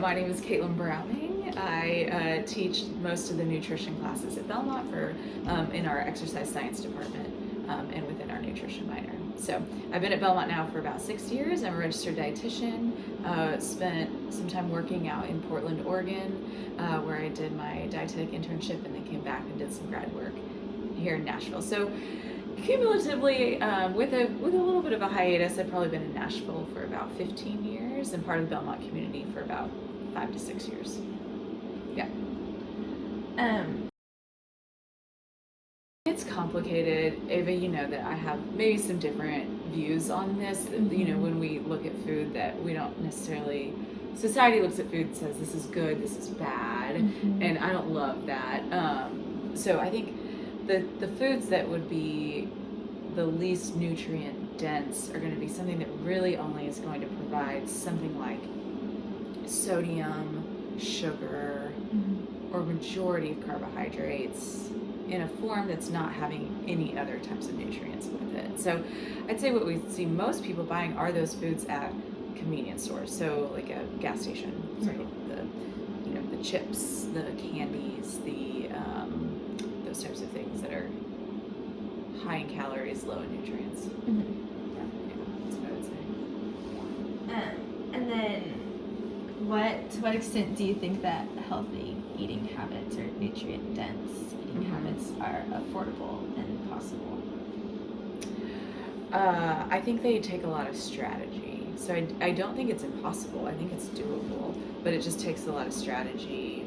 My name is Caitlyn Browning. I teach most of the nutrition classes at Belmont in our exercise science department and within our nutrition minor. So I've been at Belmont now for about 6 years. I'm a registered dietitian. Spent some time working out in Portland, Oregon, where I did my dietetic internship and then came back and did some grad work here in Nashville. So cumulatively, with a little bit of a hiatus, I've probably been in Nashville for about 15 years and part of the Belmont community for about 5 to 6 years. Yeah. It's complicated. Ava, you know that I have maybe some different views on this. You know, when we look at food, that we don't necessarily, society looks at food and says this is good, this is bad, and I don't love that. So I think the foods that would be the least nutrient dense are going to be something that really only is going to provide something like sodium, sugar, or majority of carbohydrates in a form that's not having any other types of nutrients with it. So I'd say what we see most people buying are those foods at convenience stores, so like a gas station, right? The chips, the candies, those types of things that are high in calories, low in nutrients. Yeah, that's what I would say. And then, to what extent do you think that healthy eating habits or nutrient-dense eating habits are affordable and possible? I think they take a lot of strategy. So I don't think it's impossible. I think it's doable, but it just takes a lot of strategy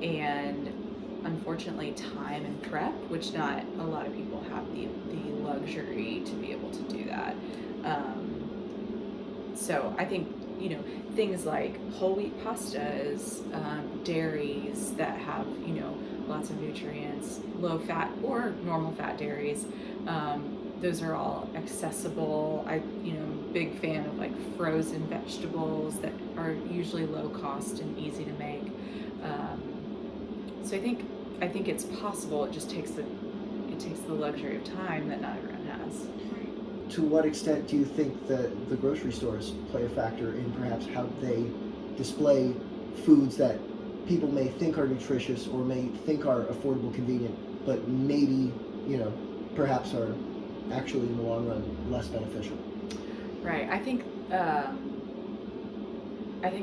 and unfortunately time and prep, which not a lot of people have the luxury to be able to do that. So I think, things like whole wheat pastas, dairies that have, lots of nutrients, low fat or normal fat dairies, those are all accessible. Big fan of like frozen vegetables that are usually low cost and easy to make. So I think it's possible. It just takes the luxury of time that not everyone has. To what extent do you think that the grocery stores play a factor in perhaps how they display foods that people may think are nutritious or may think are affordable, convenient, but maybe, perhaps are actually in the long run less beneficial? Right. I think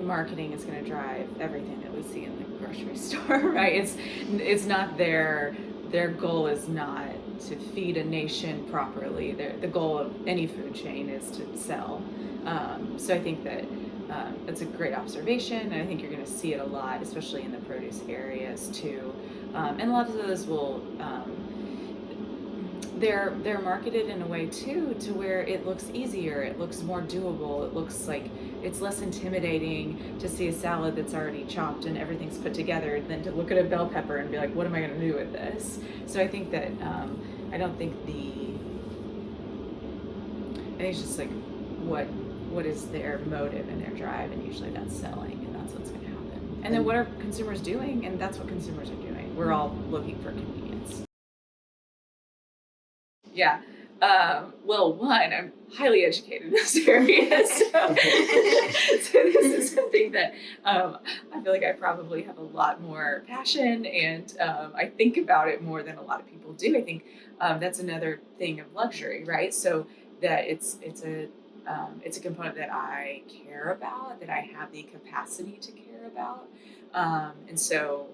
marketing is going to drive everything that we see in the grocery store, right? It's not their goal is not to feed a nation properly. The goal of any food chain is to sell. So I think that that's a great observation, and I think you're going to see it a lot, especially in the produce areas too. And a lot of those will they're marketed in a way too to where it looks easier, it looks more doable, it looks like it's less intimidating to see a salad that's already chopped and everything's put together than to look at a bell pepper and be like, what am I going to do with this? So I think that I think it's just like what is their motive and their drive, and usually that's selling, and that's what's going to happen. And then what are consumers doing? And that's what consumers are doing. We're all looking for convenience. Yeah. Well, one, I'm highly educated in this area, so this is something that I feel like I probably have a lot more passion, and I think about it more than a lot of people do. I think that's another thing of luxury, right? So that it's a component that I care about, that I have the capacity to care about, and so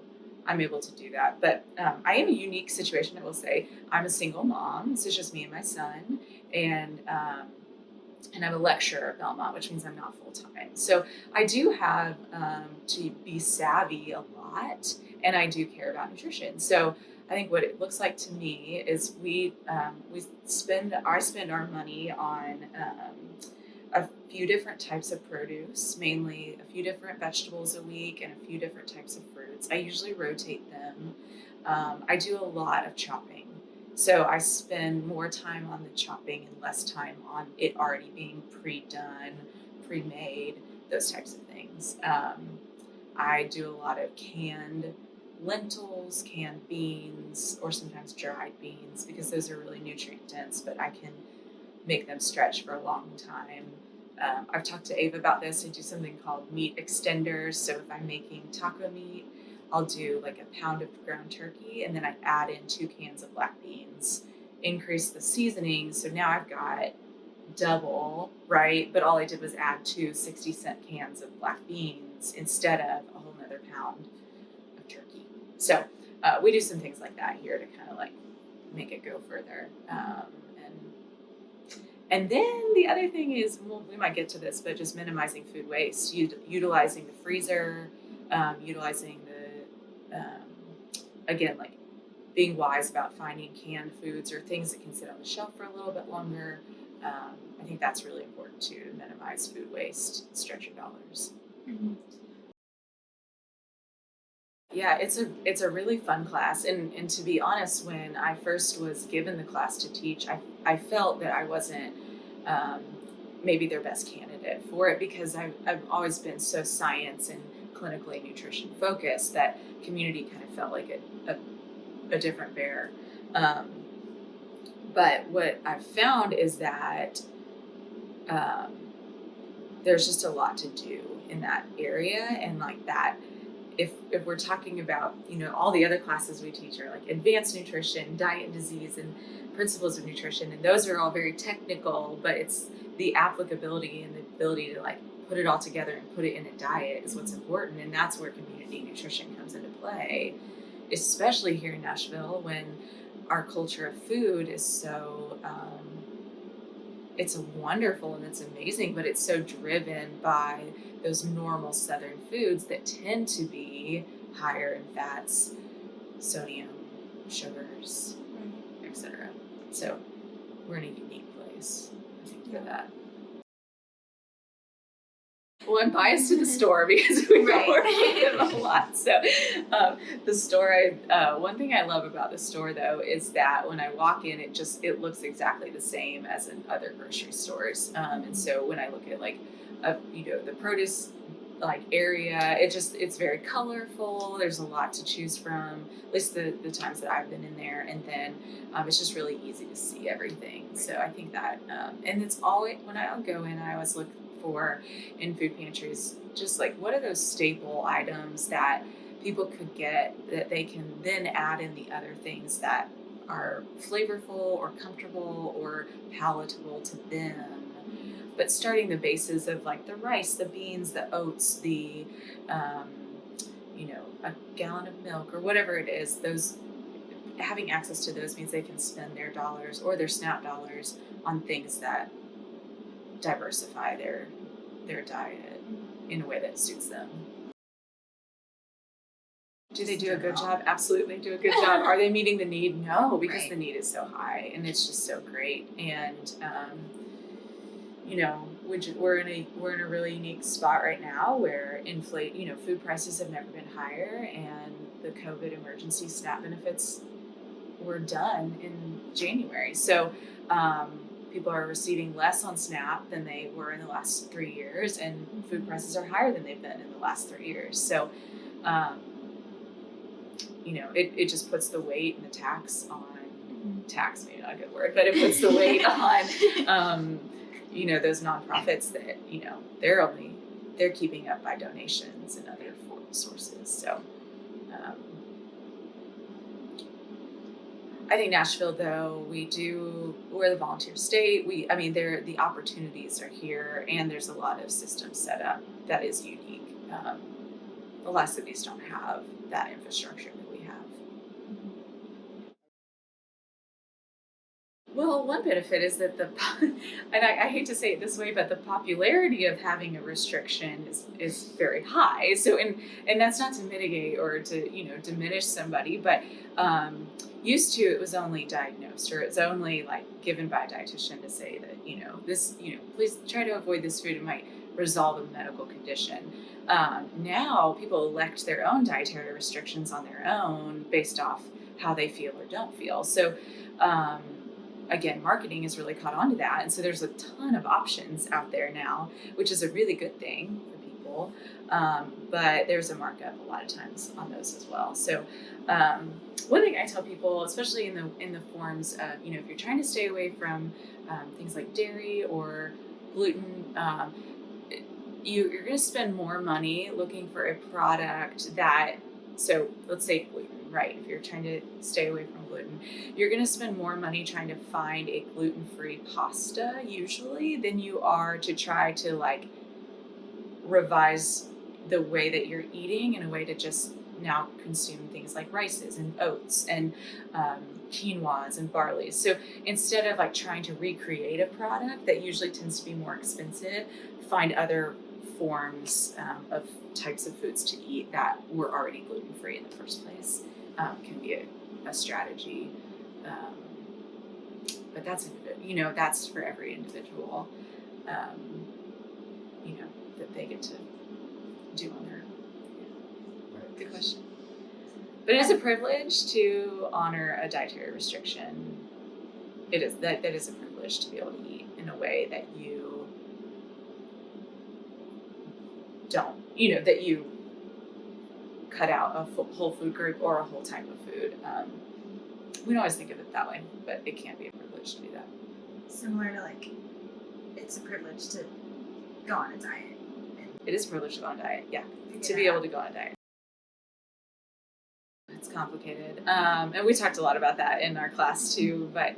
I'm able to do that. But I am a unique situation, I will say. I'm a single mom. This is just me and my son. And I'm a lecturer at Belmont, which means I'm not full-time. So I do have to be savvy a lot, and I do care about nutrition. So I think what it looks like to me is I spend our money on a few different types of produce, mainly a few different vegetables a week and a few different types of fruits. I usually rotate them. I do a lot of chopping. So I spend more time on the chopping and less time on it already being pre-done, pre-made, those types of things. I do a lot of canned lentils, canned beans, or sometimes dried beans, because those are really nutrient dense, but I can make them stretch for a long time. I've talked to Ava about this. I do something called meat extenders. So if I'm making taco meat, I'll do like a pound of ground turkey, and then I add in 2 cans of black beans, increase the seasoning. So now I've got double, right? But all I did was add 2 60-cent cans of black beans instead of a whole nother pound of turkey. So we do some things like that here to kind of like make it go further. And then the other thing is, well, we might get to this, but just minimizing food waste, utilizing the freezer, utilizing again, like being wise about finding canned foods or things that can sit on the shelf for a little bit longer. I think that's really important too, to minimize food waste, stretch your dollars. Mm-hmm. Yeah, it's a really fun class, and to be honest, when I first was given the class to teach, I felt that I wasn't maybe their best candidate for it, because I've always been so science and clinically nutrition focused that community kind of felt like a different bear. But what I've found is that there's just a lot to do in that area, and like that. If we're talking about, all the other classes we teach are like advanced nutrition, diet and disease, and principles of nutrition, and those are all very technical, but it's the applicability and the ability to like put it all together and put it in a diet is what's important, and that's where community nutrition comes into play, especially here in Nashville when our culture of food is so it's wonderful and it's amazing, but it's so driven by those normal Southern foods that tend to be higher in fats, sodium, sugars, etc. So we're in a unique place, I think, for that. Well, I'm biased to the store because we Right. work with them a lot. So the store, one thing I love about the store though is that when I walk in, it looks exactly the same as in other grocery stores. And so when I look at like, the produce like area, it's very colorful. There's a lot to choose from, at least the times that I've been in there. And then it's just really easy to see everything. So I think that, and it's always, when I go in, I always look for in food pantries, just like what are those staple items that people could get that they can then add in the other things that are flavorful or comfortable or palatable to them. But starting the bases of like the rice, the beans, the oats, the a gallon of milk or whatever it is, those having access to those means they can spend their dollars or their SNAP dollars on things that diversify their diet in a way that suits them. Do they do a good job? Absolutely do a good job. Are they meeting the need? No, because Right. the need is so high and it's just so great. And we're in a really unique spot right now where food prices have never been higher, and the COVID emergency SNAP benefits were done in January. So people are receiving less on SNAP than they were in the last 3 years, and food prices are higher than they've been in the last 3 years. So, it just puts the weight and the tax on, tax, maybe not a good word, but it puts the weight on, those nonprofits that, they're keeping up by donations and other sources. So, I think Nashville, though, we're the volunteer state. The opportunities are here, and there's a lot of systems set up that is unique. A lot of cities don't have that infrastructure that we have. Well, one benefit is that and I hate to say it this way, but the popularity of having a restriction is very high. So, and that's not to mitigate or to, diminish somebody, but used to, it was only diagnosed, or it's only like given by a dietitian to say that, this, please try to avoid this food. It might resolve a medical condition. Now people elect their own dietary restrictions on their own based off how they feel or don't feel. So, again, marketing has really caught on to that. And so there's a ton of options out there now, which is a really good thing for people. But there's a markup a lot of times on those as well. So one thing I tell people, especially in the forms of, if you're trying to stay away from things like dairy or gluten, you're going to spend more money looking for a product that, so let's say gluten, right? If you're trying to stay away from gluten, you're going to spend more money trying to find a gluten-free pasta usually than you are to try to like revise the way that you're eating in a way to just now consume things like rices and oats and quinoas and barleys. So instead of like trying to recreate a product that usually tends to be more expensive, find other forms of types of foods to eat that were already gluten-free in the first place can be a strategy. But that's, that's for every individual, that they get to do on their own. Right. Good question. But it is a privilege to honor a dietary restriction. It is that is a privilege to be able to eat in a way that you don't, that you cut out a whole food group or a whole type of food. We don't always think of it that way, but it can be a privilege to do that. Similar to like, it's a privilege to go on a diet. It is a privilege to go on a diet, yeah. Figure To it be out. able to go on a diet. It's complicated. And we talked a lot about that in our class too, but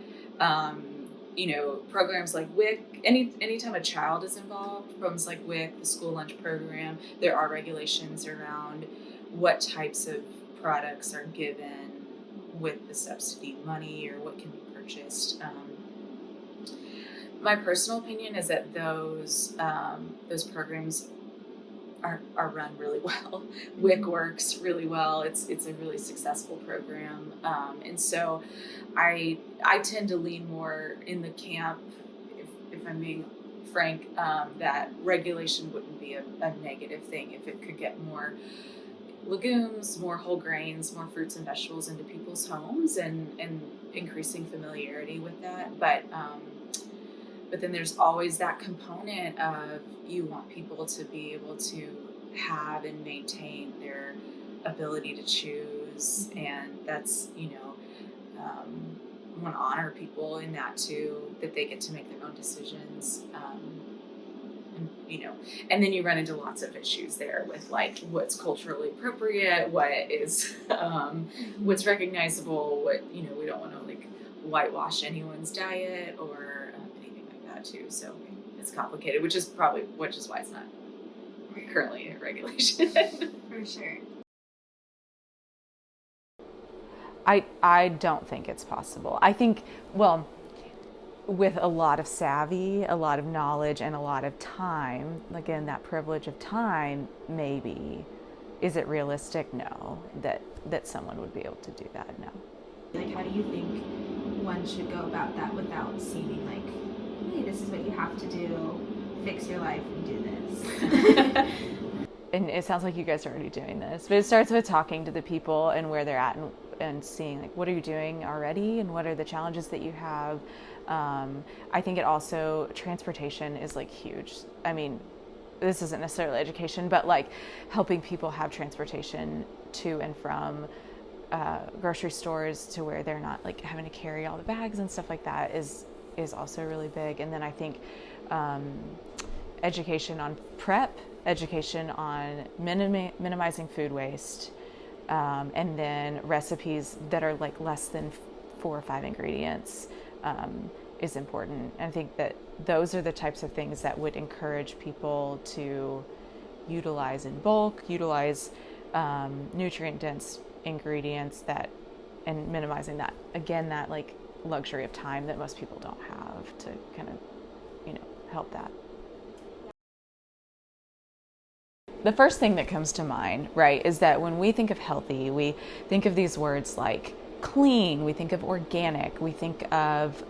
programs like WIC, anytime a child is involved, programs like WIC, the school lunch program, there are regulations around what types of products are given with the subsidy money or what can be purchased. My personal opinion is that those programs are run really well. WIC works really well. It's a really successful program, and so I tend to lean more in the camp, if I'm being frank, that regulation wouldn't be a negative thing if it could get more legumes, more whole grains, more fruits and vegetables into people's homes and increasing familiarity with that. But then there's always that component of you want people to be able to have and maintain their ability to choose. And that's, I want to honor people in that too, that they get to make their own decisions. And then you run into lots of issues there with like what's culturally appropriate, what is, what's recognizable, what, we don't want to like whitewash anyone's diet or anything like that too. So it's complicated, which is why it's not currently a regulation. For sure. I don't think it's possible. I think, with a lot of savvy, a lot of knowledge, and a lot of time, again, that privilege of time, maybe. Is it realistic? No. That someone would be able to do that? No. Like, how do you think one should go about that without seeming like, hey, this is what you have to do, fix your life and do this? And it sounds like you guys are already doing this, but it starts with talking to the people and where they're at and seeing like, what are you doing already and what are the challenges that you have. I think it also, transportation is like huge. I mean, this isn't necessarily education, but like helping people have transportation to and from grocery stores to where they're not like having to carry all the bags and stuff like that is also really big. And then I think education on prep, education on minimizing food waste, and then recipes that are like less than 4 or 5 ingredients is important. And I think that those are the types of things that would encourage people to utilize in bulk, utilize nutrient-dense ingredients and minimizing that, again, that like luxury of time that most people don't have to kind of, help that. The first thing that comes to mind, right, is that when we think of healthy, we think of these words like clean, we think of organic, we think of,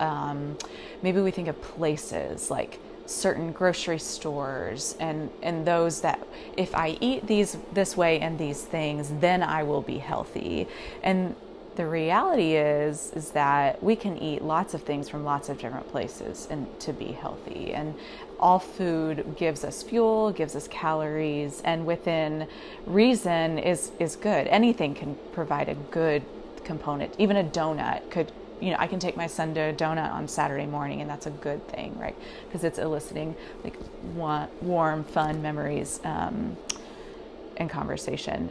maybe we think of places like certain grocery stores and those that if I eat this way and these things, then I will be healthy. And the reality is that we can eat lots of things from lots of different places and to be healthy. And all food gives us fuel, gives us calories, and within reason is good. Anything can provide a good component. Even a donut could I can take my son to a donut on Saturday morning, and that's a good thing, right? Because it's eliciting like warm, fun memories and conversation.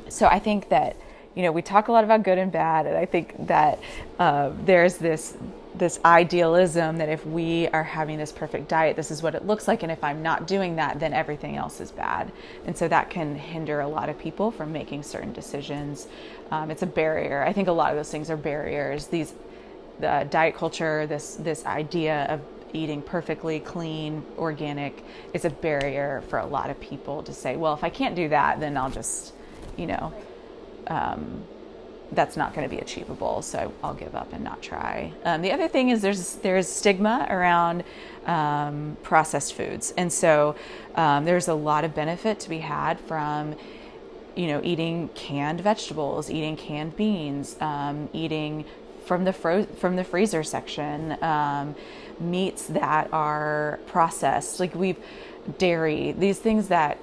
So I think that, we talk a lot about good and bad, and I think that there's this idealism that if we are having this perfect diet, this is what it looks like, and if I'm not doing that, then everything else is bad. And so that can hinder a lot of people from making certain decisions. It's a barrier. I think a lot of those things are barriers. The diet culture, this idea of eating perfectly clean, organic, is a barrier for a lot of people to say, well, if I can't do that, then I'll just, that's not going to be achievable, so I'll give up and not try. The other thing is there's stigma around processed foods, and so there's a lot of benefit to be had from eating canned vegetables, eating canned beans, eating from the freezer section, meats that are processed, like dairy, these things that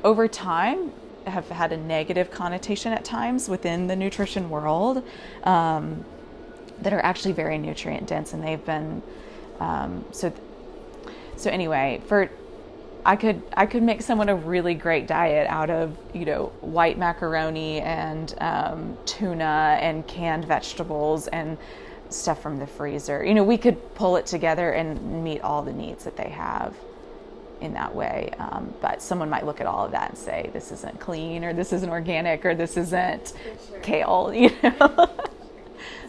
over time have had a negative connotation at times within the nutrition world, that are actually very nutrient dense, and they've been so anyway, I could make someone a really great diet out of white macaroni and tuna and canned vegetables and stuff from the freezer. We could pull it together and meet all the needs that they have in that way, but someone might look at all of that and say this isn't clean, or this isn't organic, or this isn't kale,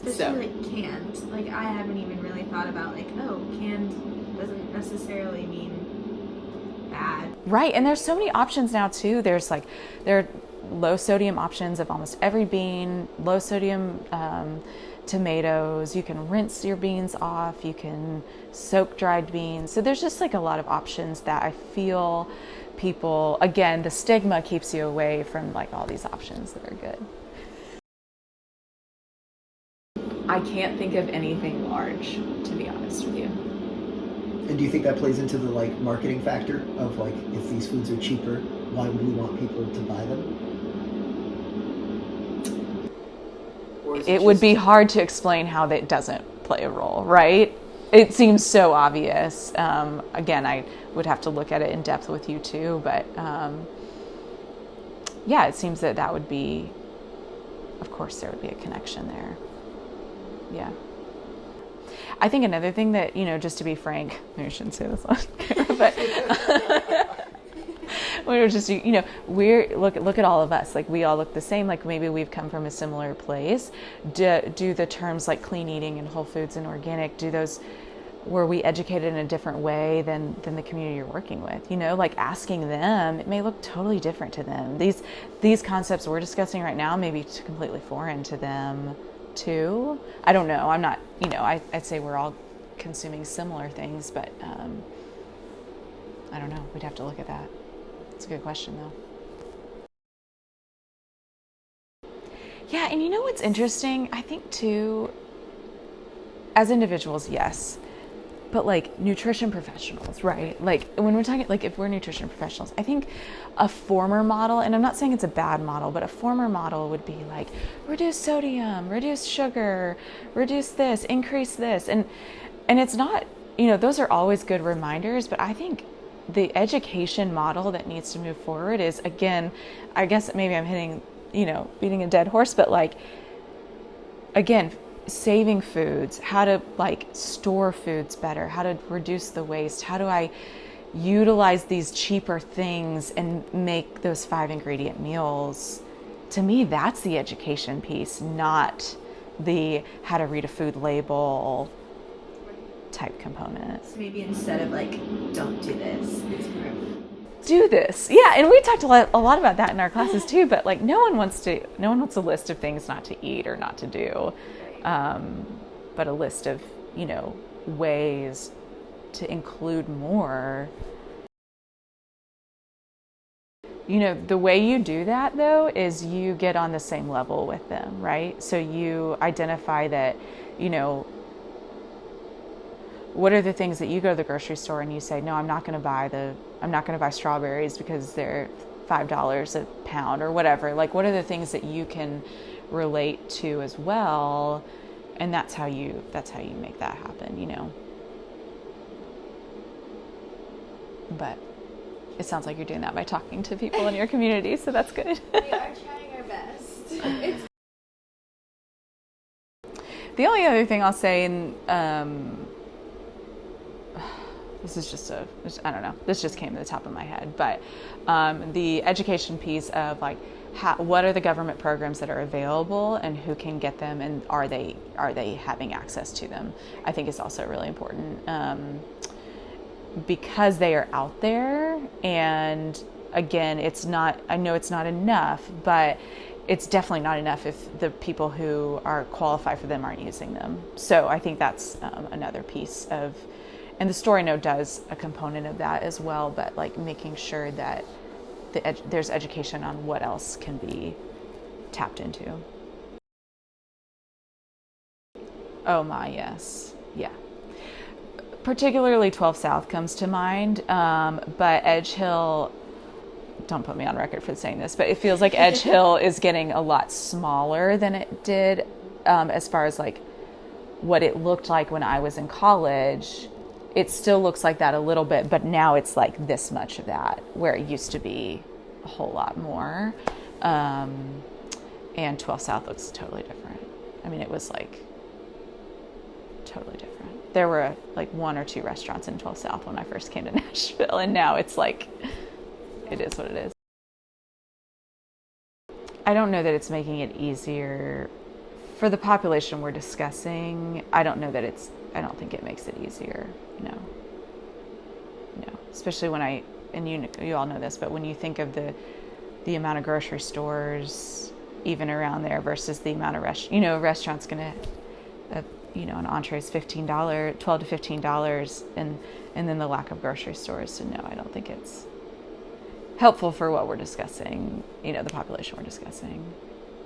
Especially like canned. Like I haven't even really thought about canned doesn't necessarily mean bad. Right, and there's so many options now too. There are low sodium options of almost every bean, low sodium tomatoes. You can rinse your beans off, you can soak dried beans. So there's just a lot of options that I feel people, again, the stigma keeps you away from all these options that are good. I can't think of anything large, to be honest with you. And do you think that plays into the marketing factor of if these foods are cheaper, why would we want people to buy them? It would be hard to explain how that doesn't play a role, right? It seems so obvious. Again, I would have to look at it in depth with you too, but yeah, it seems that would be, of course, there would be a connection there. Yeah. I think another thing that, just to be frank, maybe I shouldn't say this on camera, but we're just, look at all of us. We all look the same. Maybe we've come from a similar place. Do the terms like clean eating and whole foods and organic, were we educated in a different way than the community you're working with? Asking them, it may look totally different to them. These concepts we're discussing right now may be completely foreign to them too. I don't know. I'm not, I'd say we're all consuming similar things, but I don't know. We'd have to look at that. It's a good question though. Yeah, and what's interesting? I think too, as individuals, yes, but nutrition professionals, right? When we're talking, if we're nutrition professionals, I think a former model, and I'm not saying it's a bad model, but a former model would be reduce sodium, reduce sugar, reduce this, increase this. And it's not, those are always good reminders, but I think the education model that needs to move forward is, again, I guess maybe I'm hitting, beating a dead horse, but again, saving foods, how to store foods better, how to reduce the waste, how do I utilize these cheaper things and make those 5 ingredient meals. To me, that's the education piece, not the how to read a food label type component. So maybe instead of don't do this, it's more of do this. Yeah, and we talked a lot about that in our classes too, but no one wants a list of things not to eat or not to do. But a list of, ways to include more. The way you do that though is you get on the same level with them, right? So you identify that, what are the things that you go to the grocery store and you say, no, I'm not going to buy strawberries because they're $5 a pound or whatever. What are the things that you can relate to as well. And that's how you make that happen, you know. But it sounds like you're doing that by talking to people in your community, so that's good. We are trying our best. The only other thing I'll say, and this is just I don't know, this just came to the top of my head, but the education piece of like, what are the government programs that are available and who can get them, and are they having access to them, I think is also really important. Because they are out there, and again, I know it's not enough, but it's definitely not enough if the people who are qualified for them aren't using them. So I think that's another piece of, and the story note does a component of that as well, but like making sure that there's education on what else can be tapped into. Oh my, yes. Yeah. Particularly 12 South comes to mind, but Edge Hill, don't put me on record for saying this, but it feels like Edge Hill is getting a lot smaller than it did as far as like what it looked like when I was in college. It still looks like that a little bit, but now it's like this much of that, where it used to be a whole lot more. And 12 South looks totally different. I mean, it was like totally different. There were like 1 or 2 restaurants in 12 South when I first came to Nashville, and now it's like, it is what it is. I don't know that it's making it easier for the population we're discussing. I don't think it makes it easier. No. Especially when and you all know this, but when you think of the amount of grocery stores even around there versus the amount of restaurants gonna, an entree is $12 to $15, and then the lack of grocery stores. So no, I don't think it's helpful for what we're discussing, the population we're discussing.